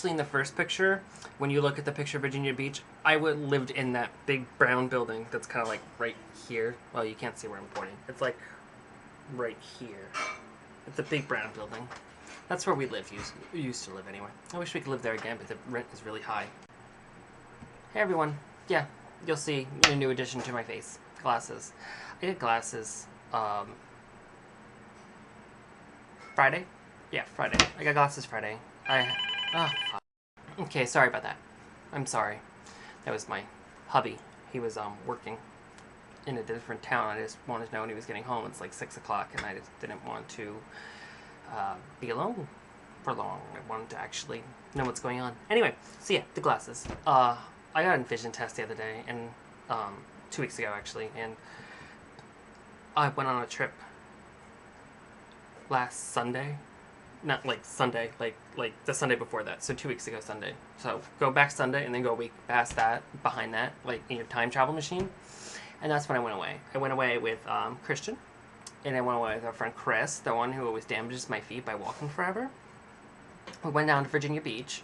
actually in the first picture, when you look at the picture of Virginia Beach, I would lived in that big brown building that's kind of like right here. Well, you can't see where I'm pointing. It's like right here. It's a big brown building. That's where we used to live anyway. I wish we could live there again, but the rent is really high. Hey everyone. Yeah, you'll see a new addition to my face. Glasses. I got glasses Friday? Yeah, Friday. I got glasses Friday. Fuck. Okay, sorry about that. I'm sorry. That was my hubby. He was working in a different town. I just wanted to know when he was getting home. It's like 6 o'clock, and I just didn't want to be alone for long. I wanted to actually know what's going on. Anyway, so yeah, the glasses. I got a vision test the other day, and 2 weeks ago actually, and I went on a trip last Sunday. Not like Sunday, like the Sunday before that. So 2 weeks ago Sunday. So go back Sunday and then go a week past that, behind that, like in your time travel machine. And that's when I went away. I went away with Christian, and I went away with our friend Chris, the one who always damages my feet by walking forever. We went down to Virginia Beach,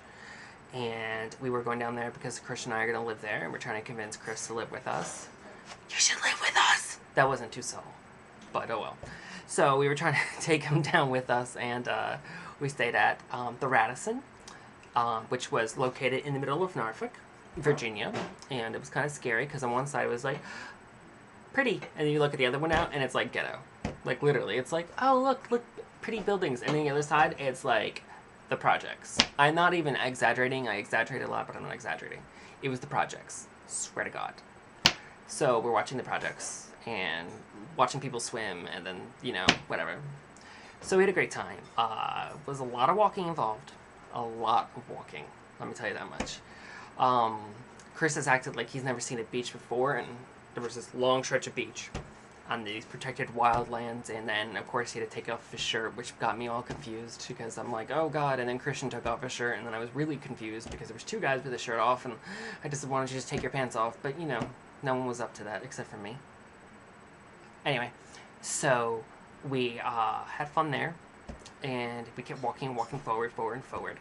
and we were going down there because Christian and I are going to live there, and we're trying to convince Chris to live with us. You should live with us! That wasn't too subtle, but oh well. So we were trying to take him down with us, and we stayed at the Radisson, which was located in the middle of Norfolk, Virginia, and it was kind of scary because on one side it was like pretty, and then you look at the other one out and it's like ghetto. Like literally, it's like, oh look, pretty buildings, and then the other side it's like the projects. I'm not even exaggerating. I exaggerate a lot, but I'm not exaggerating. It was the projects. Swear to God. So we're watching the projects and watching people swim, and then, you know, whatever. So we had a great time. Was a lot of walking involved. A lot of walking. Let me tell you that much. Chris has acted like he's never seen a beach before, and there was this long stretch of beach on these protected wildlands, and then, of course, he had to take off his shirt, which got me all confused, because I'm like, oh God, and then Christian took off his shirt, and then I was really confused, because there was two guys with his shirt off, and I just wanted to just take your pants off, but, you know, no one was up to that, except for me. Anyway, so we had fun there, and we kept walking forward.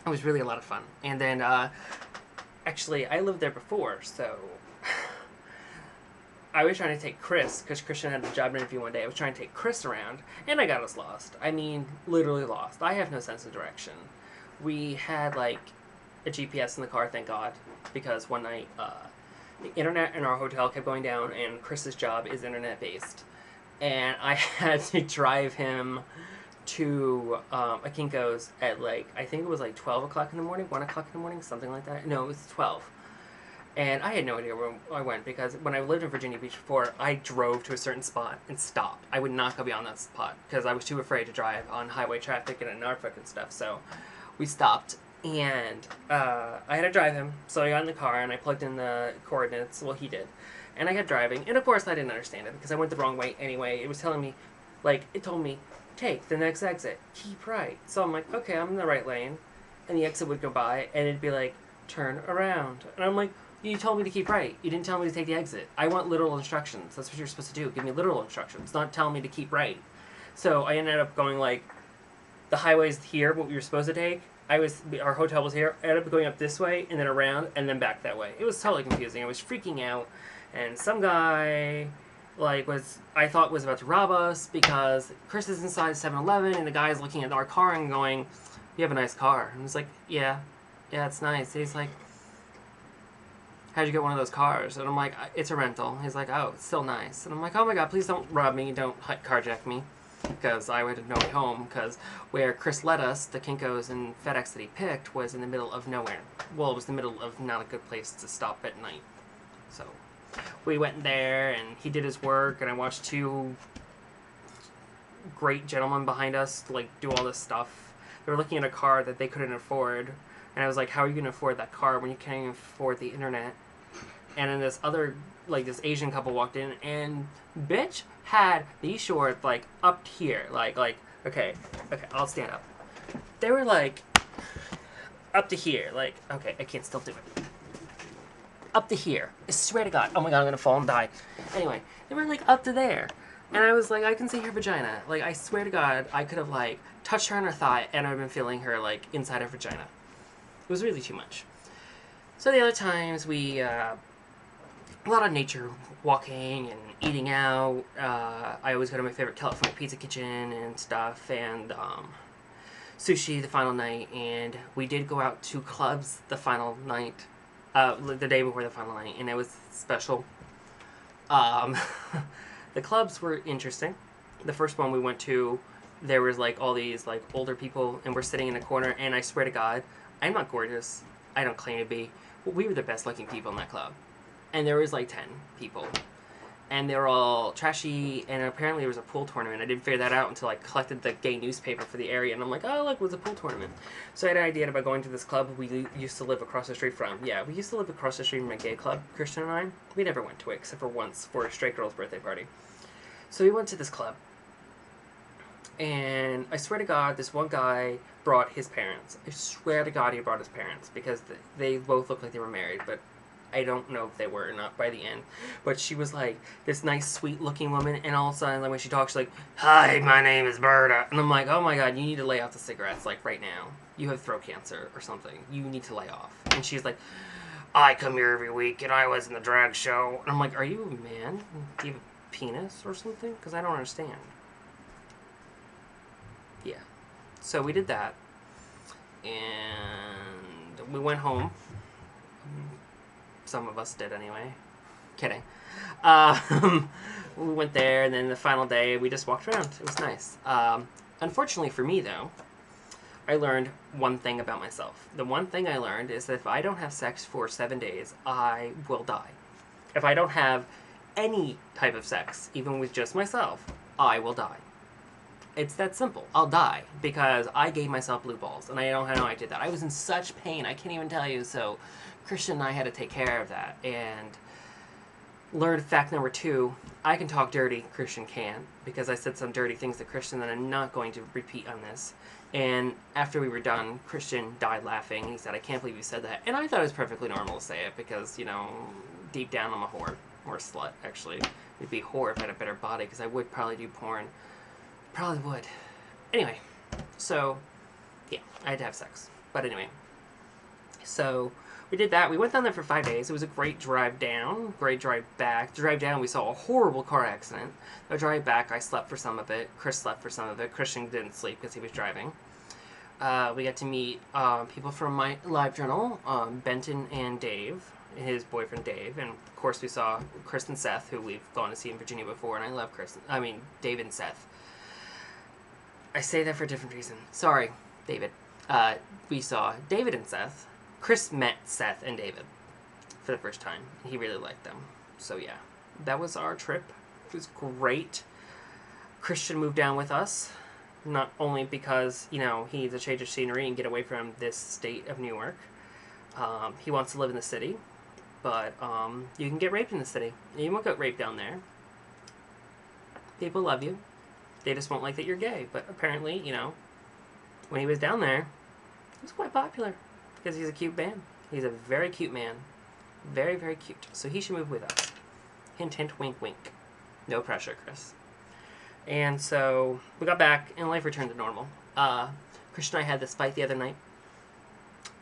It was really a lot of fun. And then, actually, I lived there before, so I was trying to take Chris, because Christian had a job interview one day. I was trying to take Chris around, and I got us lost. I mean, literally lost. I have no sense of direction. We had, like, a GPS in the car, thank God, because one night, the internet in our hotel kept going down, and Chris's job is internet-based. And I had to drive him to a Kinko's at, like, I think it was, like, 12 o'clock in the morning, 1 o'clock in the morning, something like that. No, it was 12. And I had no idea where I went, because when I lived in Virginia Beach before, I drove to a certain spot and stopped. I would not go beyond that spot, because I was too afraid to drive on highway traffic and in Norfolk and stuff. So we stopped, and I had to drive him. So I got in the car, and I plugged in the coordinates. Well, he did. And I kept driving. And, of course, I didn't understand it, because I went the wrong way anyway. It was telling me, like, it told me, take the next exit. Keep right. So I'm like, okay, I'm in the right lane. And the exit would go by, and it'd be like, turn around. And I'm like, you told me to keep right. You didn't tell me to take the exit. I want literal instructions. That's what you're supposed to do. Give me literal instructions, not tell me to keep right. So I ended up going, like, the highway's here, what we were supposed to take. Our hotel was here. I ended up going up this way, and then around, and then back that way. It was totally confusing. I was freaking out. And some guy, like, I thought was about to rob us, because Chris is inside 7-Eleven, and the guy's looking at our car and going, you have a nice car. And I was like, yeah, it's nice. And he's like, how'd you get one of those cars? And I'm like, it's a rental. He's like, oh, it's still nice. And I'm like, oh my God, please don't rob me. Don't carjack me. Because I had no way home. Because where Chris led us, the Kinko's and FedEx that he picked, was in the middle of nowhere. Well, it was the middle of not a good place to stop at night. So we went there, and he did his work, and I watched two great gentlemen behind us, like, do all this stuff. They were looking at a car that they couldn't afford. And I was like, how are you going to afford that car when you can't even afford the internet? And then this other, like, this Asian couple walked in, and bitch had these shorts, like, up here. Like, okay, I'll stand up. They were, like, up to here. Like, okay, I can't still do it. Up to here. I swear to God. Oh my God, I'm going to fall and die. Anyway, they were, like, up to there. And I was like, I can see her vagina. Like, I swear to God, I could have, like, touched her on her thigh and I've been feeling her, like, inside her vagina. It was really too much. So the other times we, a lot of nature walking and eating out. I always go to my favorite California Pizza Kitchen and stuff, and sushi the final night. And we did go out to clubs the final night, the day before the final night, and it was special. The clubs were interesting. The first one we went to, there was like all these like older people, and we're sitting in a corner. And I swear to God, I'm not gorgeous. I don't claim to be. But we were the best looking people in that club, and there was like 10 people, and they were all trashy. And apparently there was a pool tournament. I didn't figure that out until I collected the gay newspaper for the area, and I'm like, oh look, it was a pool tournament. So I had an idea about going to this club we used to live across the street from. Yeah, we used to live across the street from a gay club, Christian and I. We never went to it except for once for a straight girl's birthday party. So we went to this club, and I swear to God, this one guy brought his parents. I swear to God he brought his parents, because they both looked like they were married, but I don't know if they were or not by the end. But she was like this nice, sweet-looking woman, and all of a sudden, like, when she talks, she's like, "Hi, my name is Berta." And I'm like, oh my God, you need to lay off the cigarettes, like, right now. You have throat cancer or something. You need to lay off. And she's like, "I come here every week, and I was in the drag show." And I'm like, are you a man? Do you have a penis or something? Because I don't understand. Yeah. So we did that, and we went home. Some of us did anyway. Kidding. We went there, and then the final day, we just walked around. It was nice. Unfortunately for me, though, I learned one thing about myself. The one thing I learned is that if I don't have sex for 7 days, I will die. If I don't have any type of sex, even with just myself, I will die. It's that simple. I'll die because I gave myself blue balls, and I don't know how I did that. I was in such pain, I can't even tell you. So Christian and I had to take care of that, and learned fact number 2, I can talk dirty, Christian can't, because I said some dirty things to Christian that I'm not going to repeat on this. And after we were done, Christian died laughing. He said, "I can't believe you said that." And I thought it was perfectly normal to say it because, you know, deep down I'm a whore. Or a slut, actually. It'd be a whore if I had a better body, because I would probably do porn. Probably would. Anyway, so, yeah, I had to have sex. But anyway, so we did that. We went down there for 5 days. It was a great drive down, great drive back. The drive down, we saw a horrible car accident. The drive back, I slept for some of it. Chris slept for some of it. Christian didn't sleep because he was driving. We got to meet people from my live journal, Benton and Dave, his boyfriend Dave, and of course we saw Chris and Seth, who we've gone to see in Virginia before, and I love Dave and Seth. I say that for a different reason. Sorry, David. We saw David and Seth. Chris met Seth and David for the first time. He really liked them. So yeah, that was our trip. It was great. Christian moved down with us, not only because, you know, he needs a change of scenery and get away from this state of New York. He wants to live in the city, but you can get raped in the city. You won't get raped down there. People love you. They just won't like that you're gay. But apparently, you know, when he was down there, he was quite popular because he's a cute man. He's a very cute man. Very, very cute. So he should move with us. Hint, hint, wink, wink. No pressure, Chris. And so we got back, and life returned to normal. Christian and I had this fight the other night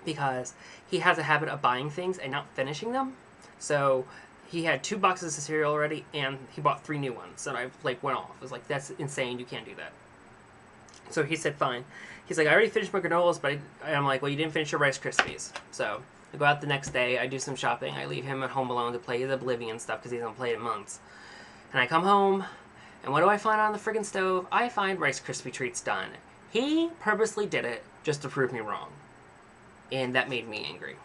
because he has a habit of buying things and not finishing them. So he had 2 boxes of cereal already, and he bought 3 new ones. And I, like, went off. I was like, that's insane. You can't do that. So he said, fine. He's like, I already finished my granolas, but I'm like, well, you didn't finish your Rice Krispies. So I go out the next day. I do some shopping. I leave him at home alone to play his Oblivion stuff because he hasn't played it in months. And I come home, and what do I find on the friggin' stove? I find Rice Krispie treats done. He purposely did it just to prove me wrong. And that made me angry.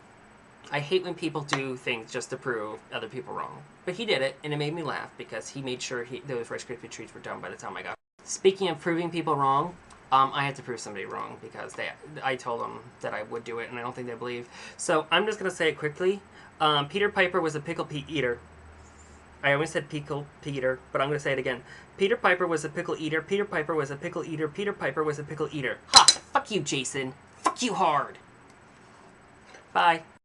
I hate when people do things just to prove other people wrong. But he did it, and it made me laugh because he made sure those Rice Krispie treats were done by the time I got. Speaking of proving people wrong, I had to prove somebody wrong because I told them that I would do it, and I don't think they believe. So I'm just going to say it quickly. Peter Piper was a pickle eater. I always said pickle Peter, but I'm going to say it again. Peter Piper was a pickle eater. Peter Piper was a pickle eater. Peter Piper was a pickle eater. Ha! Fuck you, Jason. Fuck you hard. Bye.